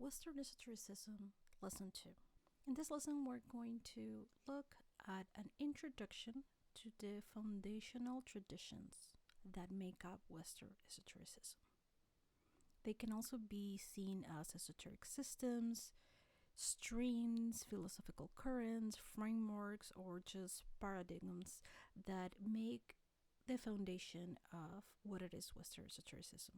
Western Esotericism, Lesson 2. In this lesson, we're going to look at an introduction to the foundational traditions that make up Western Esotericism. They can also be seen as esoteric systems, streams, philosophical currents, frameworks, or just paradigms that make the foundation of what it is Western Esotericism.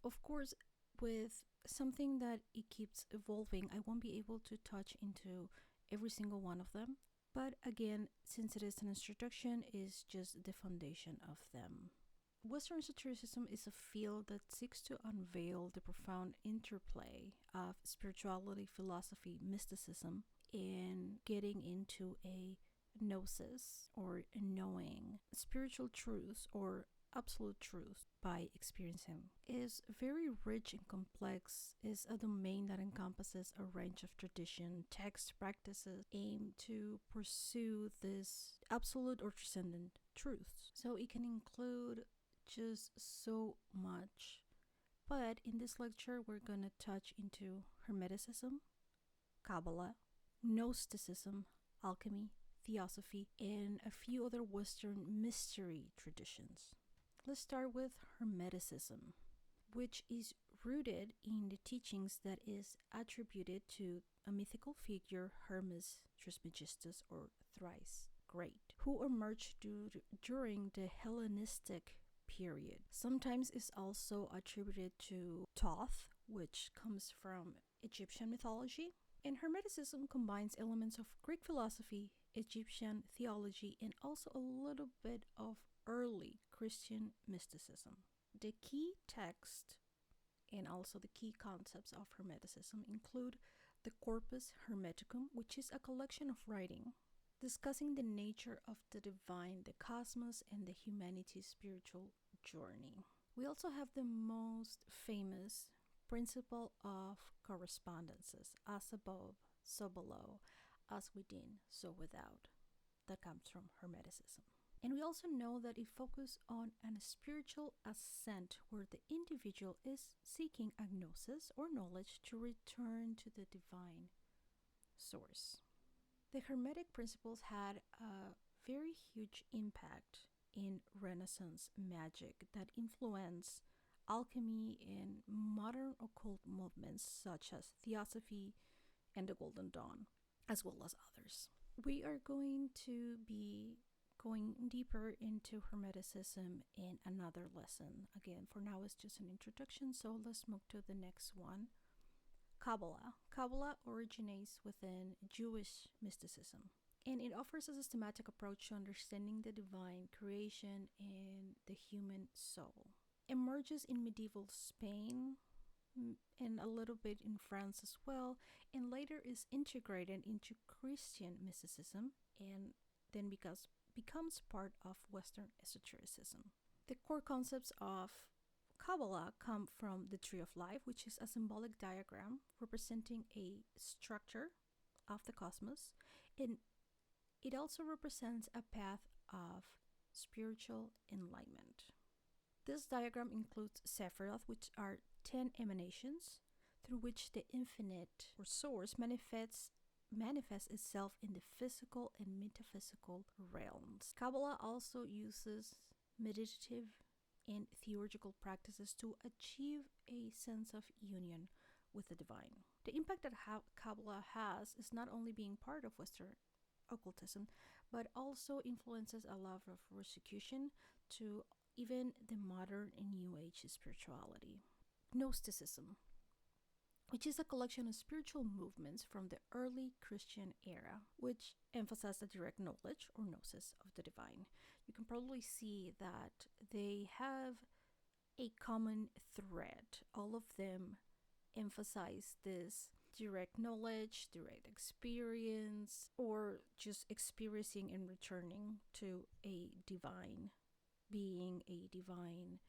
Of course, with something that it keeps evolving, I won't be able to touch into every single one of them. But again, since it is an introduction, is just the foundation of them. Western Esotericism is a field that seeks to unveil the profound interplay of spirituality, philosophy, mysticism, in getting into a gnosis or a knowing spiritual truths or absolute truth by experiencing. Is very rich and complex, is a domain that encompasses a range of tradition, text, practices aim to pursue this absolute or transcendent truths. So it can include just so much. But in this lecture, we're going to touch into Hermeticism, Kabbalah, Gnosticism, alchemy, theosophy, and a few other Western mystery traditions. Let's start with Hermeticism, which is rooted in the teachings that is attributed to a mythical figure, Hermes Trismegistus, or thrice great, who emerged during the Hellenistic period. Sometimes is also attributed to Thoth, which comes from Egyptian mythology. And Hermeticism combines elements of Greek philosophy, Egyptian theology, and also a little bit of early Christian mysticism. The key text and also the key concepts of Hermeticism include the Corpus Hermeticum, which is a collection of writing discussing the nature of the divine, the cosmos, and the humanity's spiritual journey. We also have the most famous principle of correspondences, as above, so below, as within, so without, that comes from Hermeticism. And we also know that it focuses on a spiritual ascent where the individual is seeking a gnosis or knowledge to return to the divine source. The Hermetic principles had a very huge impact in Renaissance magic that influenced alchemy and modern occult movements such as theosophy and the Golden Dawn, as well as others. We are going to be going deeper into Hermeticism in another lesson. Again, for now it's just an introduction, so let's move to the next one. Kabbalah. Kabbalah originates within Jewish mysticism, and it offers a systematic approach to understanding the divine creation and the human soul. Emerges in medieval Spain and a little bit in France as well, and later is integrated into Christian mysticism and then becomes part of Western Esotericism. The core concepts of Kabbalah come from the Tree of Life, which is a symbolic diagram representing a structure of the cosmos, and it also represents a path of spiritual enlightenment. This diagram includes Sephiroth, which are 10 emanations through which the infinite or source manifests itself in the physical and metaphysical realms. Kabbalah also uses meditative and theurgical practices to achieve a sense of union with the divine. The impact that Kabbalah has is not only being part of Western occultism, but also influences a lot of Rosicrucian to even the modern and New Age spirituality. Gnosticism, which is a collection of spiritual movements from the early Christian era, which emphasize the direct knowledge or gnosis of the divine. You can probably see that they have a common thread. All of them emphasize this direct knowledge, direct experience, or just experiencing and returning to a divine being, a divine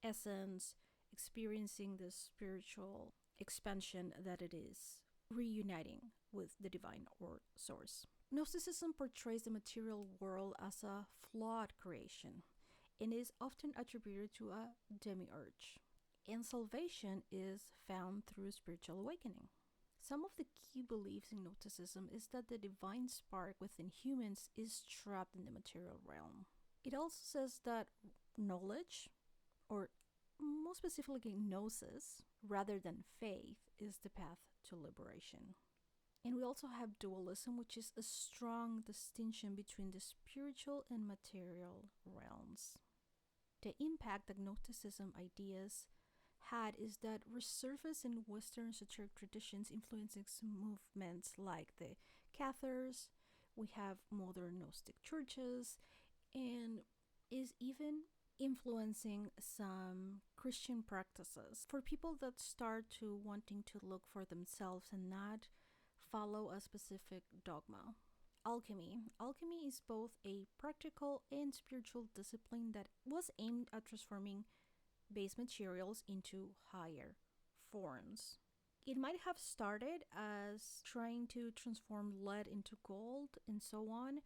essence, experiencing the spiritual expansion that it is, reuniting with the divine or source. Gnosticism portrays the material world as a flawed creation and is often attributed to a demiurge. And salvation is found through spiritual awakening. Some of the key beliefs in Gnosticism is that the divine spark within humans is trapped in the material realm. It also says that knowledge, or more specifically gnosis, rather than faith, is the path to liberation. And we also have dualism, which is a strong distinction between the spiritual and material realms. The impact that Gnosticism ideas had is that resurfaced in Western esoteric traditions, influencing movements like the Cathars. We have modern Gnostic churches, and is even influencing some Christian practices for people that start to wanting to look for themselves and not follow a specific dogma. Alchemy is both a practical and spiritual discipline that was aimed at transforming base materials into higher forms. It might have started as trying to transform lead into gold and so on,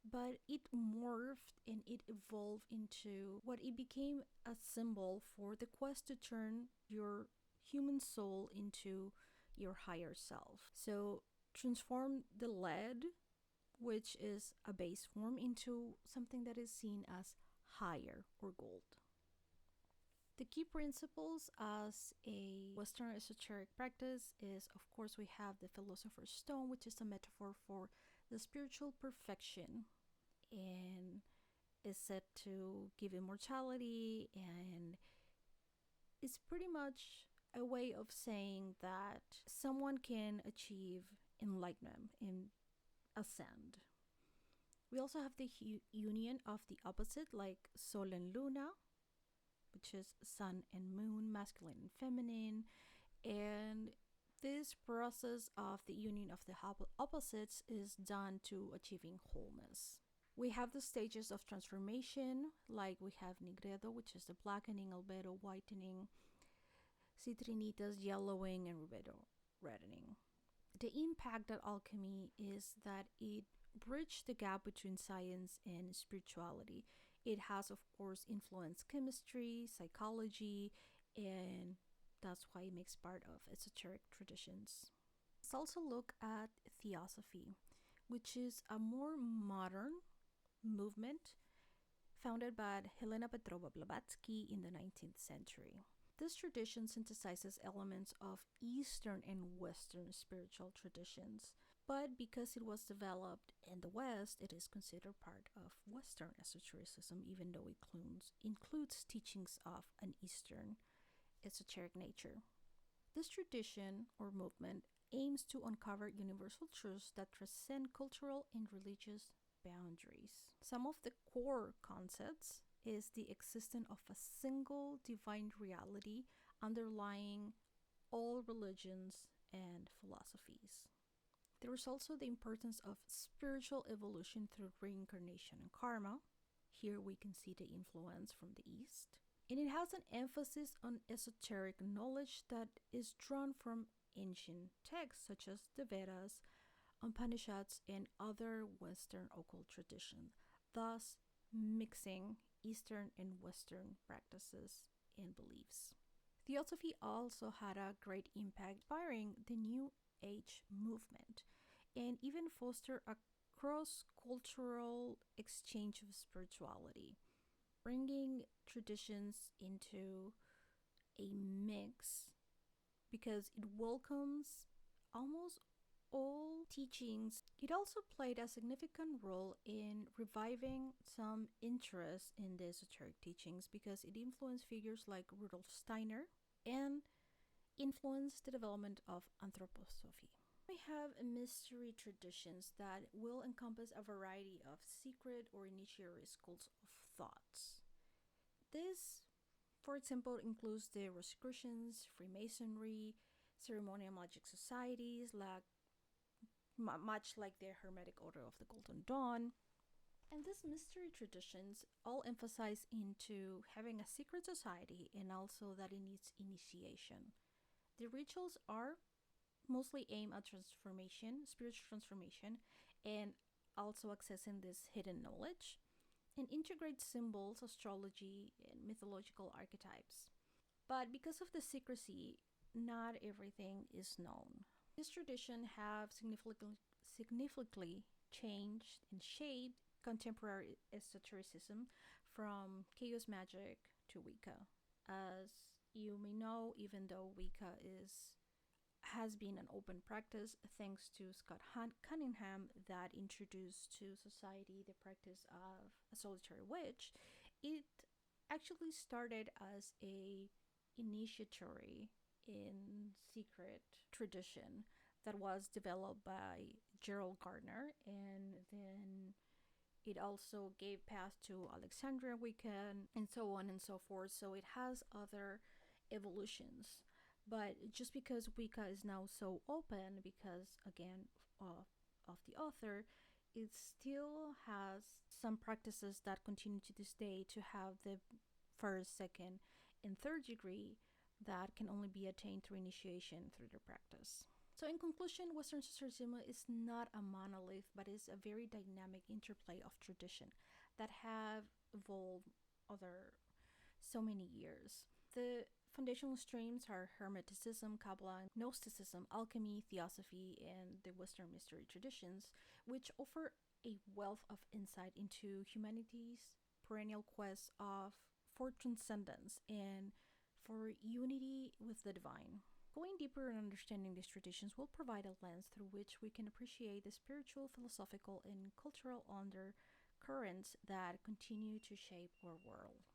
but it morphed and it evolved into what it became a symbol for the quest to turn your human soul into your higher self. So, transform the lead, which is a base form, into something that is seen as higher or gold. The key principles as a Western esoteric practice is, of course, we have the Philosopher's Stone, which is a metaphor for the spiritual perfection and is said to give immortality, and it's pretty much a way of saying that someone can achieve enlightenment and ascend. We also have the union of the opposite, like Sol and Luna, which is sun and moon, masculine and feminine. And this process of the union of the opposites is done to achieving wholeness. We have the stages of transformation, like we have Nigredo, which is the blackening, Albedo, whitening, Citrinitas, yellowing, and Rubedo, reddening. The impact of alchemy is that it bridged the gap between science and spirituality. It has, of course, influenced chemistry, psychology, and that's why it makes part of esoteric traditions. Let's also look at Theosophy, which is a more modern movement founded by Helena Petrova Blavatsky in the 19th century. This tradition synthesizes elements of Eastern and Western spiritual traditions, but because it was developed in the West, it is considered part of Western esotericism, even though it includes teachings of an Eastern esoteric nature. This tradition or movement aims to uncover universal truths that transcend cultural and religious boundaries. Some of the core concepts is the existence of a single divine reality underlying all religions and philosophies. There is also the importance of spiritual evolution through reincarnation and karma. Here we can see the influence from the East. And it has an emphasis on esoteric knowledge that is drawn from ancient texts such as the Vedas, Upanishads, and other Western occult traditions, thus mixing Eastern and Western practices and beliefs. Theosophy also had a great impact, inspiring the New Age movement and even foster a cross-cultural exchange of spirituality, bringing traditions into a mix because it welcomes almost all teachings. It also played a significant role in reviving some interest in the esoteric teachings because it influenced figures like Rudolf Steiner and influenced the development of anthroposophy. We have mystery traditions that will encompass a variety of secret or initiatory schools of thoughts. This, for example, includes the Rosicrucians, Freemasonry, ceremonial magic societies, much like the Hermetic Order of the Golden Dawn. And these mystery traditions all emphasize into having a secret society and also that it needs initiation. The rituals are mostly aimed at transformation, spiritual transformation, and also accessing this hidden knowledge, and integrate symbols, astrology, and mythological archetypes. But because of the secrecy, not everything is known. This tradition have significantly changed and shaped contemporary esotericism from chaos magic to Wicca. As you may know, even though Wicca is has been an open practice thanks to Scott Cunningham that introduced to society the practice of a solitary witch, it actually started as a initiatory in secret tradition that was developed by Gerald Gardner, and then it also gave path to Alexandria Wicca and so on and so forth. So it has other evolutions. But just because Wicca is now so open, because again, of the author, it still has some practices that continue to this day to have the first, second, and third degree that can only be attained through initiation through the practice. So, in conclusion, Western Esotericism is not a monolith, but is a very dynamic interplay of tradition that have evolved over so many years. The foundational streams are Hermeticism, Kabbalah, Gnosticism, alchemy, theosophy, and the Western mystery traditions, which offer a wealth of insight into humanity's perennial quest for transcendence and for unity with the divine. Going deeper in understanding these traditions will provide a lens through which we can appreciate the spiritual, philosophical, and cultural undercurrents that continue to shape our world.